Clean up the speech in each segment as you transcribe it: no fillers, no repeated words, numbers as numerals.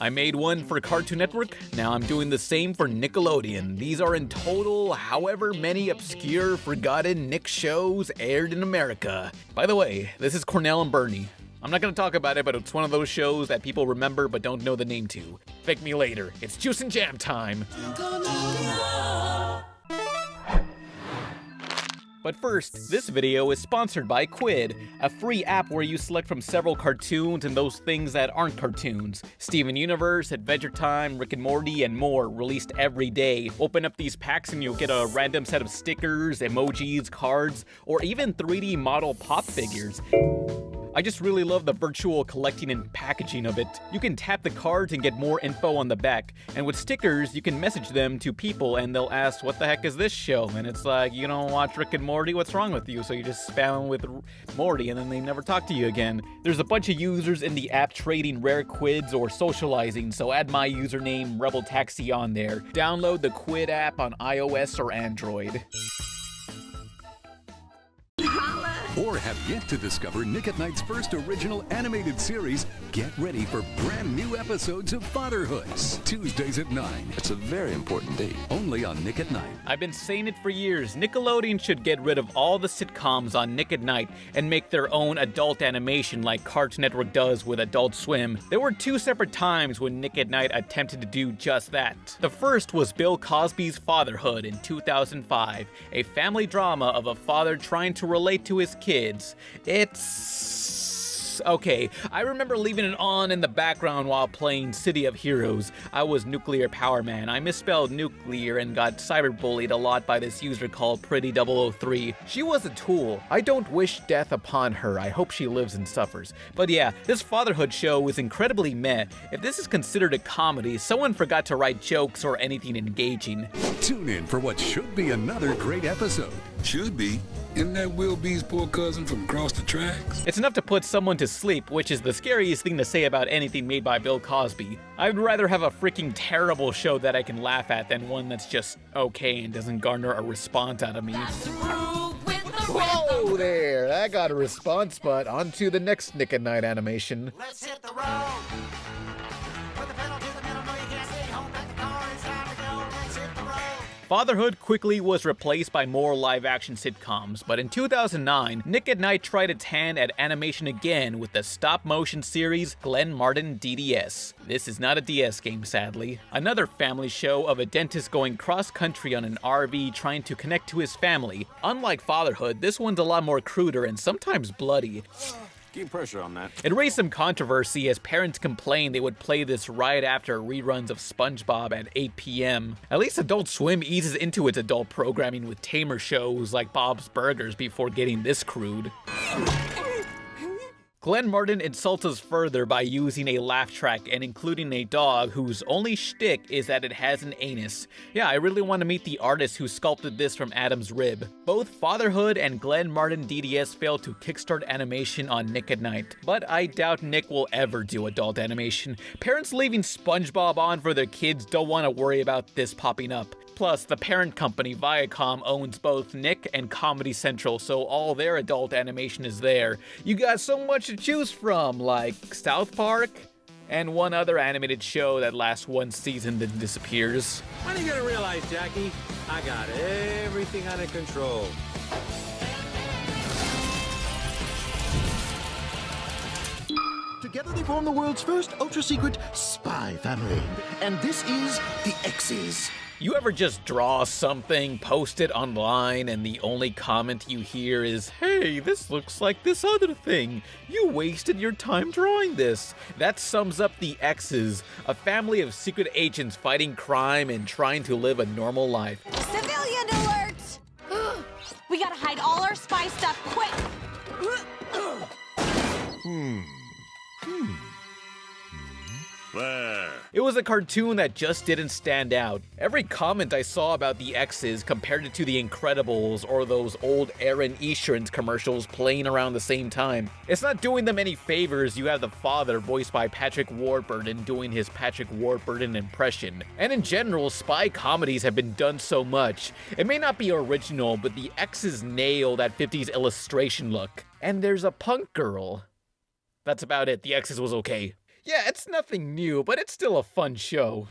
I made one for Cartoon Network, now I'm doing the same for Nickelodeon. These are in total however many obscure, forgotten Nick shows aired in America. By the way, this is Cornell and Bernie. I'm not gonna talk about it, but it's one of those shows that people remember but don't know the name to. Thank me later. It's Juice and Jam time! But first, this video is sponsored by Quid, a free app where you select from several cartoons and those things that aren't cartoons. Steven Universe, Adventure Time, Rick and Morty, and more, released every day. Open up these packs and you'll get a random set of stickers, emojis, cards, or even 3D model pop figures. I just really love the virtual collecting and packaging of it. You can tap the cards and get more info on the back, and with stickers, you can message them to people and they'll ask, what the heck is this show? And it's like, you don't watch Rick and Morty, what's wrong with you? So you just spam with Morty and then they never talk to you again. There's a bunch of users in the app trading rare quids or socializing, so add my username Rebel Taxi on there. Download the Quid app on iOS or Android. Or have yet to discover Nick at Night's first original animated series, get ready for brand new episodes of Fatherhoods, Tuesdays at 9. It's a very important date. Only on Nick at Night. I've been saying it for years, Nickelodeon should get rid of all the sitcoms on Nick at Night and make their own adult animation like Cartoon Network does with Adult Swim. There were two separate times when Nick at Night attempted to do just that. The first was Bill Cosby's Fatherhood in 2005, a family drama of a father trying to relate to his kids. Okay, I remember leaving it on in the background while playing City of Heroes. I was Nuclear Power Man. I misspelled nuclear and got cyberbullied a lot by this user called Pretty003. She was a tool. I don't wish death upon her. I hope she lives and suffers. But yeah, this fatherhood show is incredibly meh. If this is considered a comedy, someone forgot to write jokes or anything engaging. Tune in for what should be another great episode. Should be. Isn't that Will B's poor cousin from across the tracks? It's enough to put someone to sleep, which is the scariest thing to say about anything made by Bill Cosby. I'd rather have a freaking terrible show that I can laugh at than one that's just okay and doesn't garner a response out of me. Whoa there, that got a response, but on to the next Nick at Night animation. Let's hit the road. Put the pedal to the metal, no you can't stay home, back the car, it's time to go, let's hit the road. Fatherhood quickly was replaced by more live-action sitcoms, but in 2009, Nick at Night tried its hand at animation again with the stop-motion series Glenn Martin DDS. This is not a DS game, sadly. Another family show of a dentist going cross-country on an RV trying to connect to his family. Unlike Fatherhood, this one's a lot more cruder and sometimes bloody. Keep pressure on that. It raised some controversy as parents complained they would play this right after reruns of SpongeBob at 8 p.m. At least Adult Swim eases into its adult programming with tamer shows like Bob's Burgers before getting this crude. Glenn Martin insults us further by using a laugh track and including a dog whose only shtick is that it has an anus. Yeah, I really want to meet the artist who sculpted this from Adam's rib. Both Fatherhood and Glenn Martin DDS failed to kickstart animation on Nick at Night, but I doubt Nick will ever do adult animation. Parents leaving SpongeBob on for their kids don't want to worry about this popping up. Plus, the parent company, Viacom, owns both Nick and Comedy Central, so all their adult animation is there. You got so much to choose from, like South Park, and one other animated show that lasts one season then disappears. When are you gonna realize, Jackie? I got everything under control. Together they form the world's first ultra-secret spy family. And this is the X's. You ever just draw something, post it online, and the only comment you hear is, "Hey, this looks like this other thing. You wasted your time drawing this." That sums up the X's, a family of secret agents fighting crime and trying to live a normal life. Civilian alert! We gotta hide all our spy stuff quick! It was a cartoon that just didn't stand out. Every comment I saw about the X's compared it to The Incredibles or those old Aaron Esurance commercials playing around the same time. It's not doing them any favors you have the father voiced by Patrick Warburton doing his Patrick Warburton impression. And in general, spy comedies have been done so much. It may not be original, but the X's nail that 50s illustration look. And there's a punk girl. That's about it. The X's was okay. Yeah, it's nothing new, but it's still a fun show.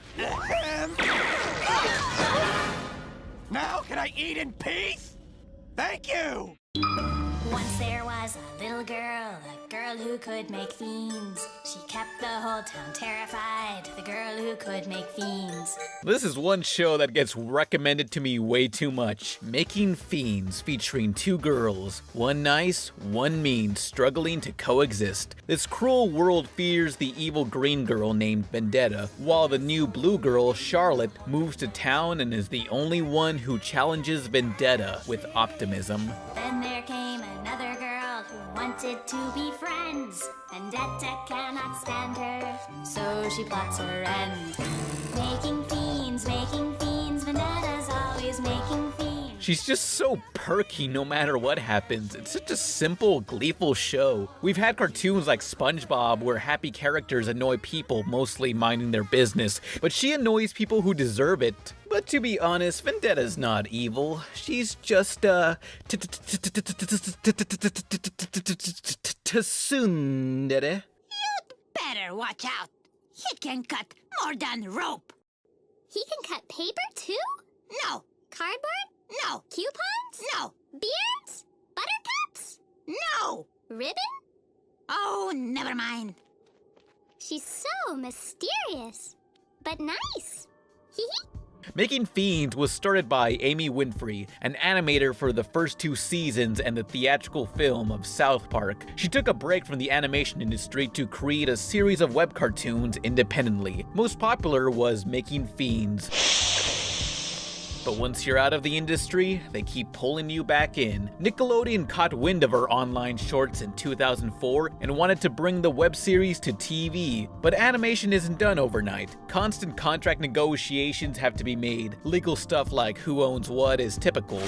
Now can I eat in peace? Thank you! Once there was a little girl, a girl who could make fiends. She kept the whole town terrified, the girl who could make fiends. This is one show that gets recommended to me way too much. Making Fiends, featuring two girls, one nice, one mean, struggling to coexist. This cruel world fears the evil green girl named Vendetta, while the new blue girl, Charlotte, moves to town and is the only one who challenges Vendetta with optimism. Then there came another girl who wanted to be friends. Vendetta cannot stand her, so she plots her end. Making fiends, Vendetta's always making fiends. She's just so perky no matter what happens. It's such a simple, gleeful show. We've had cartoons like SpongeBob where happy characters annoy people mostly minding their business, but she annoys people who deserve it. But to be honest, Vendetta's not evil. She's just tsundere. Better watch out. He can cut more than rope. He can cut paper too? No, Cardboard? no, Coupons? no, Beards? Buttercups? no. Ribbon? Oh, never mind. She's so mysterious, but nice. Hee hee. Making Fiends was started by Amy Winfrey, an animator for the first 2 seasons and the theatrical film of South Park. She took a break from the animation industry to create a series of web cartoons independently. Most popular was Making Fiends. But once you're out of the industry, they keep pulling you back in. Nickelodeon caught wind of her online shorts in 2004 and wanted to bring the web series to TV. But animation isn't done overnight. Constant contract negotiations have to be made. Legal stuff like who owns what is typical.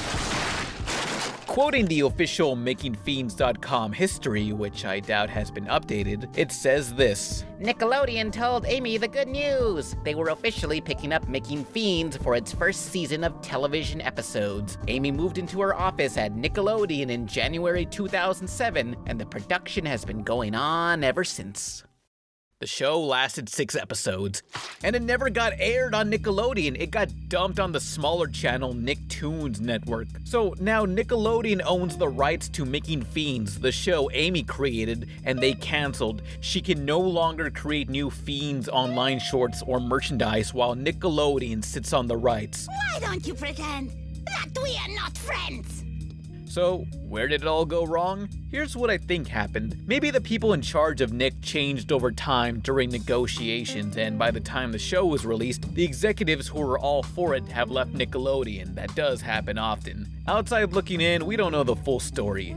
Quoting the official MakingFiends.com history, which I doubt has been updated, it says this: Nickelodeon told Amy the good news. They were officially picking up Making Fiends for its first season of television episodes. Amy moved into her office at Nickelodeon in January 2007, and the production has been going on ever since. The show lasted 6 episodes, and it never got aired on Nickelodeon. It got dumped on the smaller channel Nicktoons Network. So now Nickelodeon owns the rights to Making Fiends, the show Amy created, and they canceled. She can no longer create new Fiends online shorts or merchandise while Nickelodeon sits on the rights. Why don't you pretend that we are not friends? So, where did it all go wrong? Here's what I think happened. Maybe the people in charge of Nick changed over time during negotiations, and by the time the show was released, the executives who were all for it have left Nickelodeon. That does happen often. Outside looking in, we don't know the full story.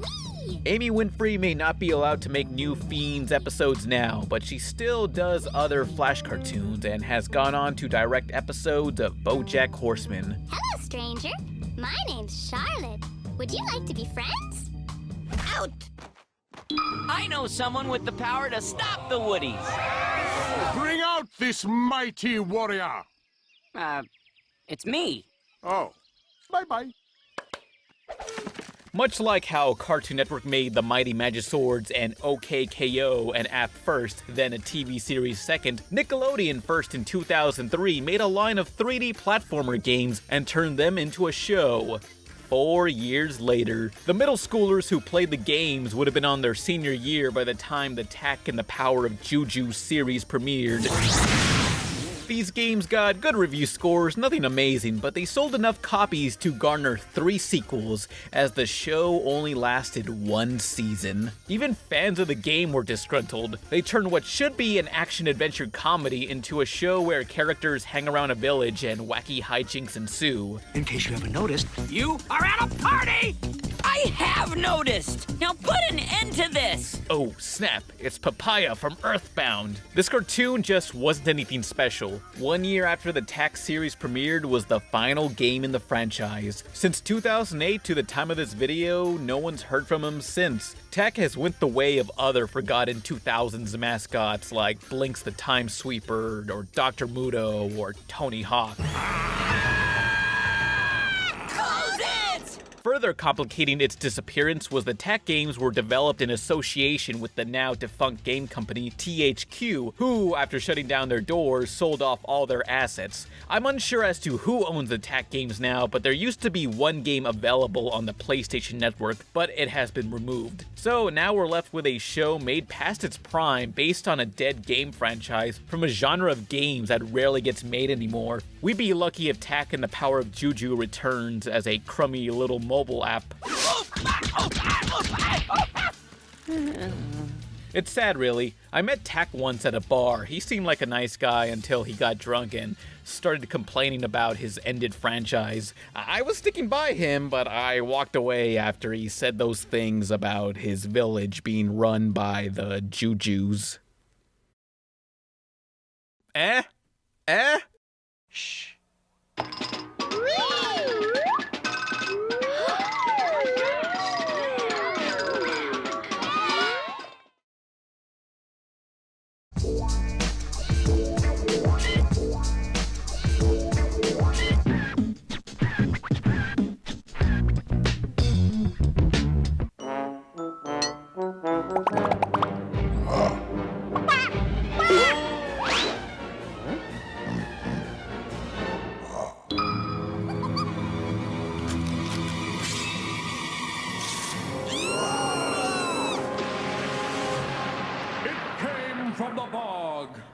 Amy Winfrey may not be allowed to make new Fiends episodes now, but she still does other Flash cartoons and has gone on to direct episodes of BoJack Horseman. Hello, stranger. My name's Charlotte. Would you like to be friends? Out! I know someone with the power to stop the Woodies. Bring out this mighty warrior. It's me. Oh, bye-bye. Much like how Cartoon Network made the Mighty Magiswords and OKKO an app first, then a TV series second, Nickelodeon first in 2003 made a line of 3D platformer games and turned them into a show. 4 years later, the middle schoolers who played the games would have been on their senior year by the time the Tak and the Power of Juju series premiered. These games got good review scores, nothing amazing, but they sold enough copies to garner 3 sequels, as the show only lasted 1 season. Even fans of the game were disgruntled. They turned what should be an action-adventure comedy into a show where characters hang around a village and wacky hijinks ensue. In case you haven't noticed, You are at a party! I have noticed! Now put an end to this! Oh, snap, it's Papaya from Earthbound. This cartoon just wasn't anything special. 1 year after the Tak series premiered was the final game in the franchise. Since 2008 to the time of this video, no one's heard from him since. Tak has went the way of other forgotten 2000s mascots like Blinks the Time Sweeper, or Dr. Muto, or Tony Hawk. Further complicating its disappearance was that Tak games were developed in association with the now defunct game company THQ, who, after shutting down their doors, sold off all their assets. I'm unsure as to who owns the Tak games now, but there used to be one game available on the PlayStation Network, but it has been removed. So now we're left with a show made past its prime based on a dead game franchise from a genre of games that rarely gets made anymore. We'd be lucky if Tak and the Power of Juju returns as a crummy little mobile app. It's sad, really. I met Tak once at a bar. He seemed like a nice guy until he got drunk and started complaining about his ended franchise. I was sticking by him, but I walked away after he said those things about his village being run by the Jujus. Shh.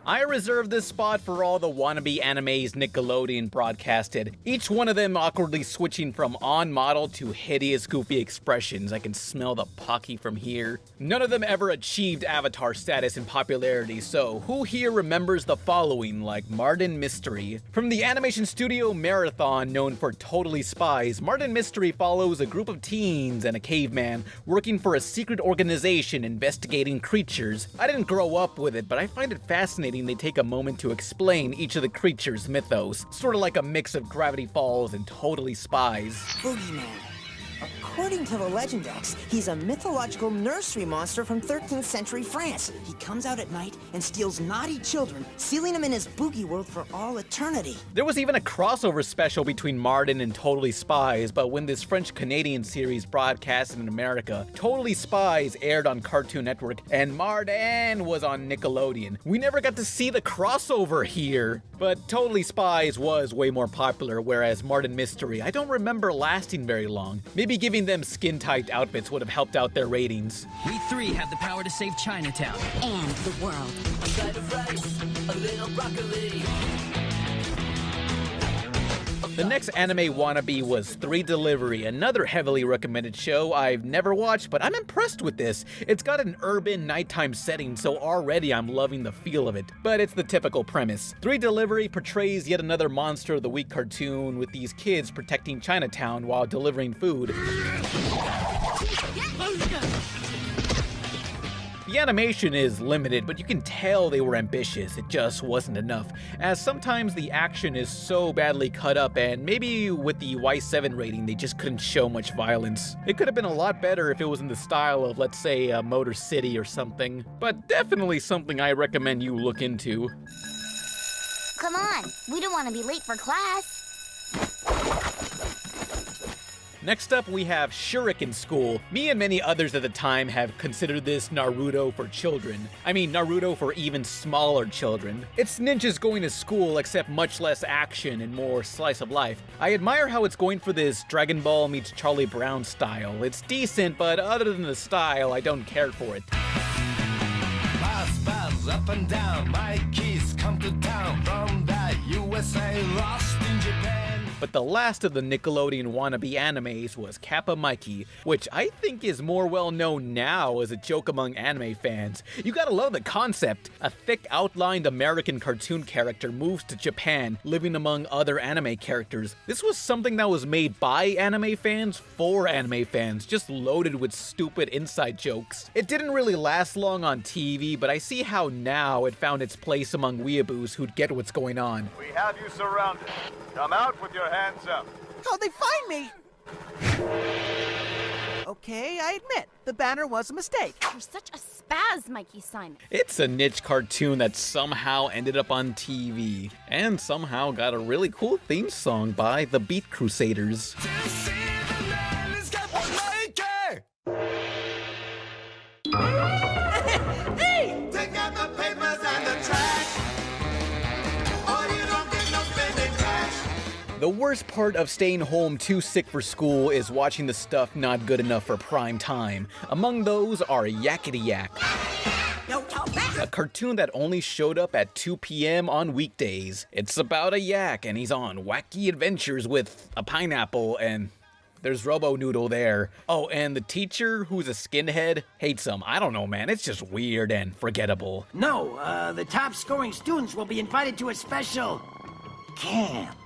I reserved this spot for all the wannabe animes Nickelodeon broadcasted, each one of them awkwardly switching from on-model to hideous goofy expressions. I can smell the Pocky from here. None of them ever achieved Avatar status in popularity, so who here remembers the following, like Martin Mystery? From the animation studio Marathon, known for Totally Spies, Martin Mystery follows a group of teens and a caveman working for a secret organization investigating creatures. I didn't grow up with it, but I find it fascinating they take a moment to explain each of the creatures' mythos, sort of like a mix of Gravity Falls and Totally Spies. Boogeyman. According to the Legendex, he's a mythological nursery monster from 13th century France. He comes out at night and steals naughty children, sealing them in his boogie world for all eternity. There was even a crossover special between Martin and Totally Spies, but when this French-Canadian series broadcasted in America, Totally Spies aired on Cartoon Network and Martin was on Nickelodeon. We never got to see the crossover here, but Totally Spies was way more popular, whereas Martin Mystery, I don't remember lasting very long. Maybe giving them skin-tight outfits would have helped out their ratings. We three have the power to save Chinatown. And the world. A side of rice, a little broccoli. The next anime wannabe was 3 Delivery, another heavily recommended show I've never watched, but I'm impressed with this. It's got an urban nighttime setting, so already I'm loving the feel of it. But it's the typical premise. 3 Delivery portrays yet another Monster of the Week cartoon with these kids protecting Chinatown while delivering food. The animation is limited, but you can tell they were ambitious. It just wasn't enough, as sometimes the action is so badly cut up, and maybe with the Y7 rating they just couldn't show much violence. It could have been a lot better if it was in the style of, let's say, Motor City or something, but definitely something I recommend you look into. Come on, we don't want to be late for class. Next up, we have Shuriken School. Me and many others at the time have considered this Naruto for children. I mean, Naruto for even smaller children. It's ninjas going to school, except much less action and more slice of life. I admire how it's going for this Dragon Ball meets Charlie Brown style. It's decent, but other than the style, I don't care for it. Buzz, buzz, up and down, my keys come to town from the USA, lost in Japan. But the last of the Nickelodeon wannabe animes was Kappa Mikey, which I think is more well known now as a joke among anime fans. You gotta love the concept. A thick outlined American cartoon character moves to Japan, living among other anime characters. This was something that was made by anime fans for anime fans, just loaded with stupid inside jokes. It didn't really last long on TV, but I see how now it found its place among weeaboos who'd get what's going on. We have you surrounded. Come out with your hands up. How'd they find me? Okay, I admit, the banner was a mistake. You're such a spaz, Mikey Simon. It's a niche cartoon that somehow ended up on TV, and somehow got a really cool theme song by the Beat Crusaders. To see the man is Hey! Take out the papers and the trash, or you don't get no spending cash. The worst part of staying home too sick for school is watching the stuff not good enough for prime time. Among those are Yakety Yak, a cartoon that only showed up at 2 p.m. on weekdays. It's about a yak and he's on wacky adventures with a pineapple and there's Robo Noodle there. Oh, and the teacher, who's a skinhead, hates him. I don't know, man. It's just weird and forgettable. No, the top scoring students will be invited to a special camp.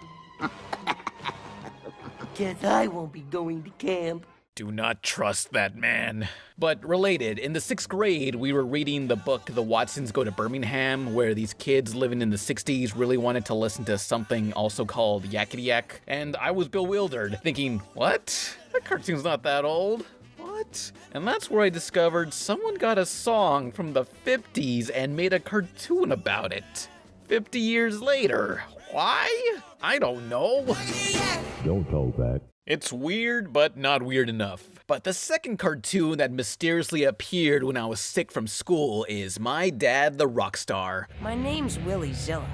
Guess I won't be going to camp. Do not trust that man. But related, in the 6th grade, we were reading the book The Watsons Go to Birmingham, where these kids living in the 60s really wanted to listen to something also called Yakety Yak, and I was bewildered, thinking, what? That cartoon's not that old. What? And that's where I discovered someone got a song from the 50s and made a cartoon about it. 50 years later. Why? I don't know. Don't talk back. It's weird, but not weird enough. But the second cartoon that mysteriously appeared when I was sick from school is My Dad the Rockstar. My name's Willie Zilla.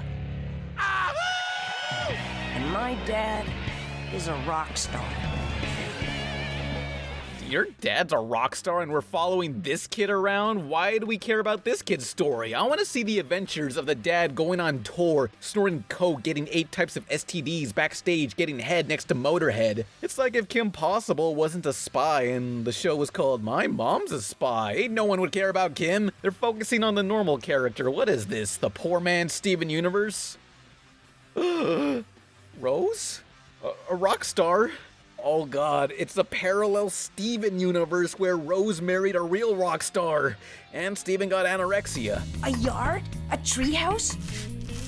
And my dad is a rock star. Your dad's a rock star and we're following this kid around? Why do we care about this kid's story? I want to see the adventures of the dad going on tour, snorting coke, getting 8 types of STDs, backstage, getting head next to Motorhead. It's like if Kim Possible wasn't a spy and the show was called My Mom's a Spy. Ain't no one would care about Kim. They're focusing on the normal character. What is this, the poor man Steven Universe? Rose? A rock star? Oh god, it's a parallel Steven universe where Rose married a real rock star, and Steven got anorexia. A yard? A treehouse?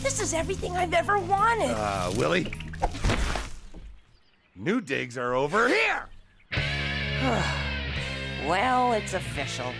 This is everything I've ever wanted. Willie? New digs are over here! Well, it's official.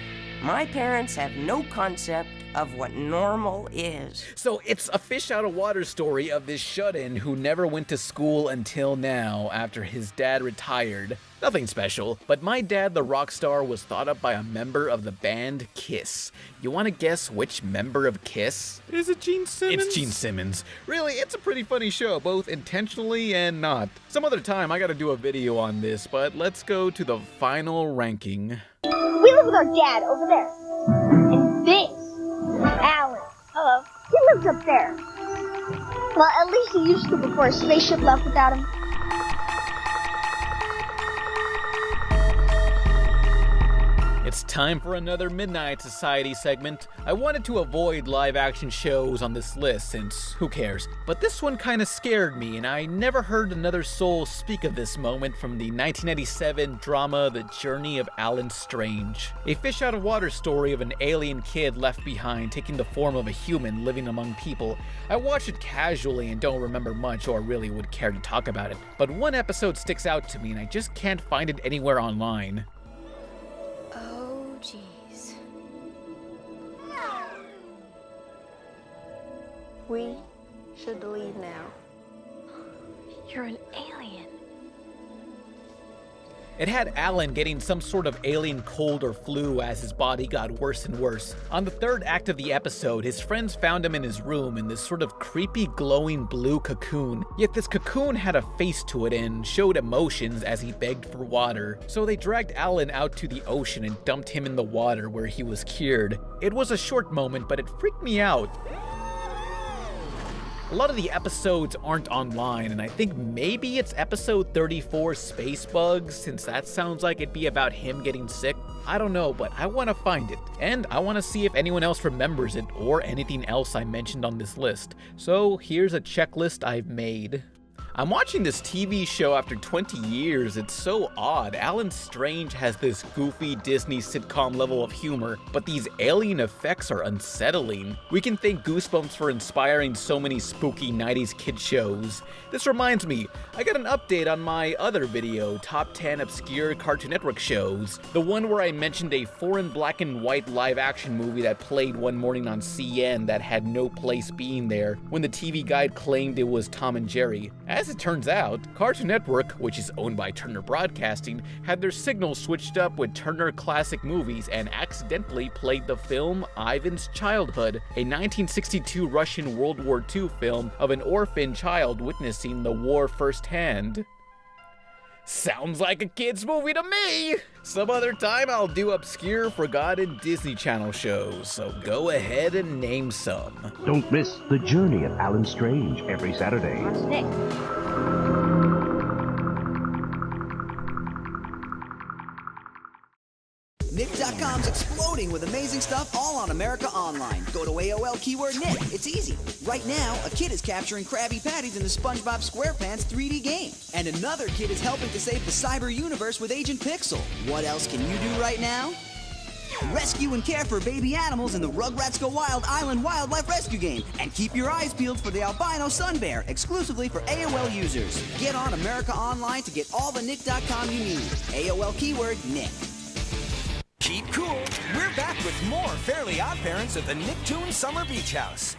My parents have no concept of what normal is. So it's a fish out of water story of this shut-in who never went to school until now after his dad retired. Nothing special, but My Dad the Rockstar was thought up by a member of the band Kiss. You want to guess which member of Kiss? Is it Gene Simmons? It's Gene Simmons. Really, it's a pretty funny show, both intentionally and not. Some other time I gotta do a video on this, but let's go to the final ranking. We live with our dad over there. And this, Alan. Hello. He lives up there. Well, at least he used to before a spaceship left without him. It's time for another Midnight Society segment. I wanted to avoid live-action shows on this list since who cares? But this one kinda scared me, and I never heard another soul speak of this moment from the 1997 drama The Journey of Alan Strange. A fish-out-of-water story of an alien kid left behind taking the form of a human living among people. I watched it casually and don't remember much or really would care to talk about it. But one episode sticks out to me and I just can't find it anywhere online. Jeez. We should leave now. You're an alien. It had Alan getting some sort of alien cold or flu as his body got worse and worse. On the 3rd act of the episode, his friends found him in his room in this sort of creepy glowing blue cocoon. Yet this cocoon had a face to it and showed emotions as he begged for water. So they dragged Alan out to the ocean and dumped him in the water where he was cured. It was a short moment, but it freaked me out. A lot of the episodes aren't online, and I think maybe it's episode 34, Space Bugs, since that sounds like it'd be about him getting sick. I don't know, but I want to find it, and I want to see if anyone else remembers it or anything else I mentioned on this list. So here's a checklist I've made. I'm watching this TV show after 20 years. It's so odd. Alan Strange has this goofy Disney sitcom level of humor, but these alien effects are unsettling. We can thank Goosebumps for inspiring so many spooky 90s kid shows. This reminds me, I got an update on my other video, Top 10 Obscure Cartoon Network Shows. The one where I mentioned a foreign black and white live action movie that played one morning on CN that had no place being there when the TV guide claimed it was Tom and Jerry. As As it turns out, Cartoon Network, which is owned by Turner Broadcasting, had their signal switched up with Turner Classic Movies and accidentally played the film Ivan's Childhood, a 1962 Russian World War II film of an orphan child witnessing the war firsthand. Sounds like a kid's movie to me! Some other time I'll do obscure, forgotten Disney Channel shows, so go ahead and name some. Don't miss The Journey of Alan Strange every Saturday. Nick.com's exploding with amazing stuff all on America Online. Go to AOL keyword Nick. It's easy. Right now, a kid is capturing Krabby Patties in the SpongeBob SquarePants 3D game. And another kid is helping to save the cyber universe with Agent Pixel. What else can you do right now? Rescue and care for baby animals in the Rugrats Go Wild Island Wildlife Rescue game. And keep your eyes peeled for the albino sun bear, exclusively for AOL users. Get on America Online to get all the Nick.com you need. AOL keyword Nick. Keep cool. We're back with more Fairly Odd Parents at the Nicktoons Summer Beach House.